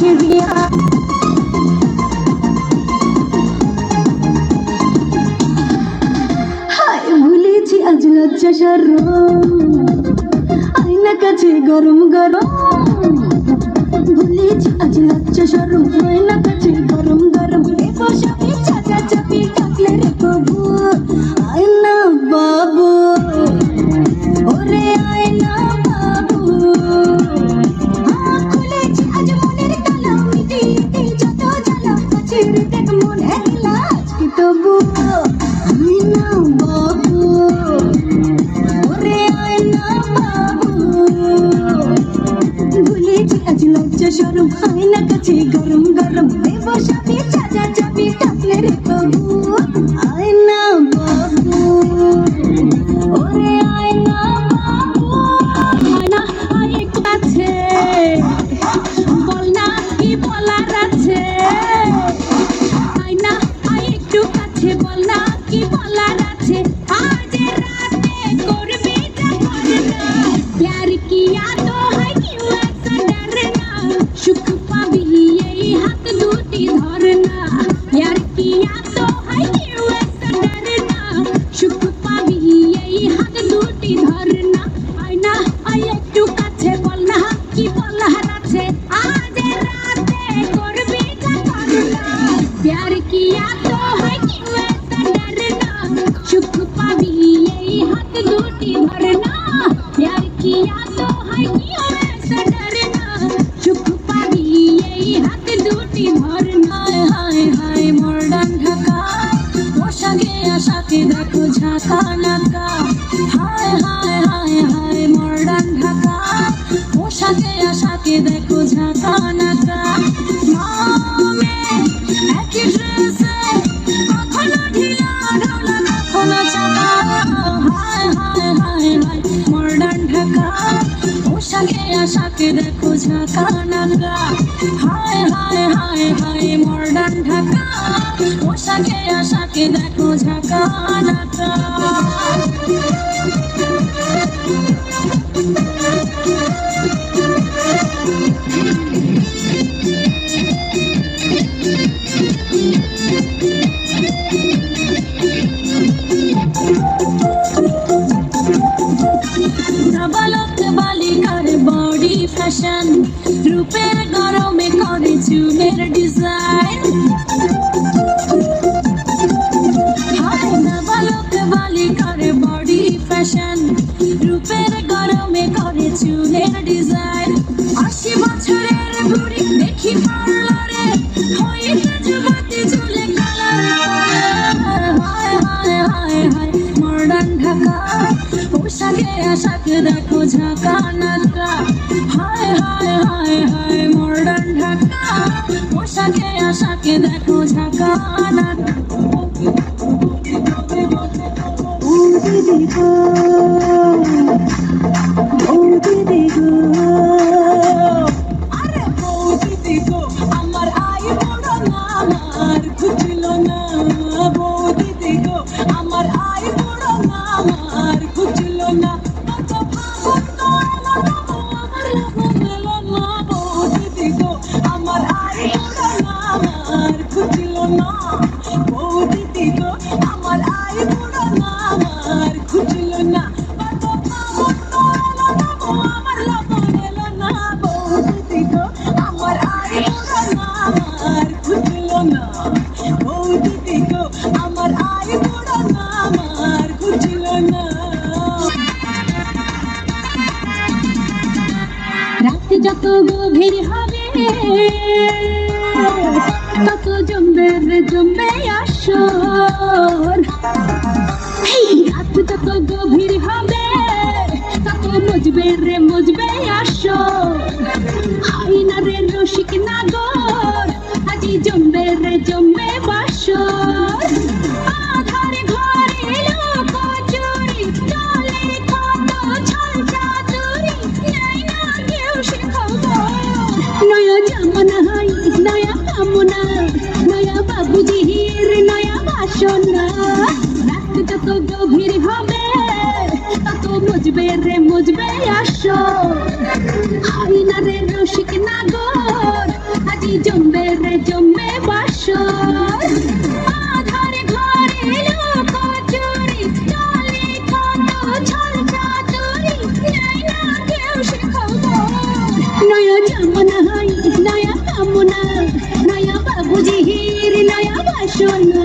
ছিড়িয়া হায় ভুলেছি আজ লজ্জা শরম আয়না কাছে গরম গরম ভুলেছি আজ লজ্জা শরম আয়না কাছে গরম গরম বসাবি চাচা চাপি ডাকলে রে প্রভু আয়না বাবু ওরে আয়না বাবু খুলেছি আজ মনের তালা মিটিয়ে যত জ্বালা কাছে দেখ মনে গেলা আজকে তবু আয়না বাবু ওরে আয়না বাবু ভুলেছি আজ লজ্জা শরম আয়না কাছে গরম গরম বসাবি চাচা চাপি ডাকলে রে প্রভু আয়না বাবু ওরে আয়না বাবু আয়না আয় কাছে বল না কি বলার আছে আয়না আয় একটু কাছে বল না কি বলার আছে আজ রাতে করবি যা করনা प्यार किया तो है क्यों ऐसा डरना सुख पाबी यही हाथ दूती धरना प्यार किया तो है क्यों ऐसा डरना सुख पाबी यही हाथ दूती धरना आईना आय একটু কাছে বল না কি বলার আছে আজ রাতে করবি যা করনা प्यार किया तो है क्यों ऐसा डरना सुख पाबी यही हाथ दूती धरना प्यार किया तो है क्यों ऐसा डरना सुख पाबी यही हाथ दूती धरना हाय हाय मॉडर्न ढाका पोशाকে আশাকে দেখো ঝাঁকা নাকা হায় হায় হায় হায় মডার্ন ঢাকা পোশাকে আশাকে দেখো ঝাঁকা নাকা মামে একই ড্রেসে কখনো ঢিলা ঢোলা কখনো চাকা হায় হায় হায় হায় মডার্ন ঢাকা পোশাকে আশাকে দেখো ঝাঁকা নাকা হায় হায় হায় হায় মডার্ন ঢাকা পোশাকে আশাকে দেখো ঝাঁকা নাকা নাবালক বালিকার বডি ফ্যাশন রূপের গরমে করে চুলের ডিজাইন নাবালক বালিকার বডি ফ্যাশন রূপের গরমে করে চুলের ডিজাইন ৮০ বছরের বুড়ি দেখি পার্লারে হইতে যুবতী চুলে কালার হায় হায় হায় হায় মডার্ন ঢাকা পোশাকে আশাকে দেখো ঝাঁকা নাকা হায় হায় হায় হায় মডার্ন ঢাকা পোশাকে আশাকে দেখো ঝাঁকা নাকা ও দিদি গো ও দিদি গো আরে ও দিদি গো আমার আই বড় না আমার খুঁজল না ও দিদি গো আমার আই বড় না আমার খুঁজল না কত ফাগুন তো এলো না আমার লগন এলো না ও দিদি গো আমার আই বড় না আমার খুঁজল না ও দিদি গো আমার আই বড় না আমার খুঁজল না কত ফাগুন তো এলো না আমার লগন এলো না ও দিদি গো আমার আই বড় না আমার খুঁজল না ও দিদি গো আমার আই বড় না আমার খুঁজল না রাত যত গভীর হবে তত জমবে রে জমবে আসর রাত যত গভীর হবে তত মজবে রে মজবে আসর আইনা রে রসিক নাগর আজি জমবে রে জমবে বাসর আধার ঘরে লোক চুরি চলে কত ছল চাতুরি নাই না কেউ সে খবর নয়া জামানা হাই নয়া কামনা নয়া বাবুজির নয়া বাসনা রাত যত গভীর হবে তত মজবে রে মজবে আসর আইনা রে রসিক নাগর জমবে রে জমবে বাসর আধার ঘরে লোক চুরি চলে কত ছল চাতুরি নাই না কেউ সে খবর নয়া জামনা নয়া কামনা নয়া বাবুজির নয়া বাসনা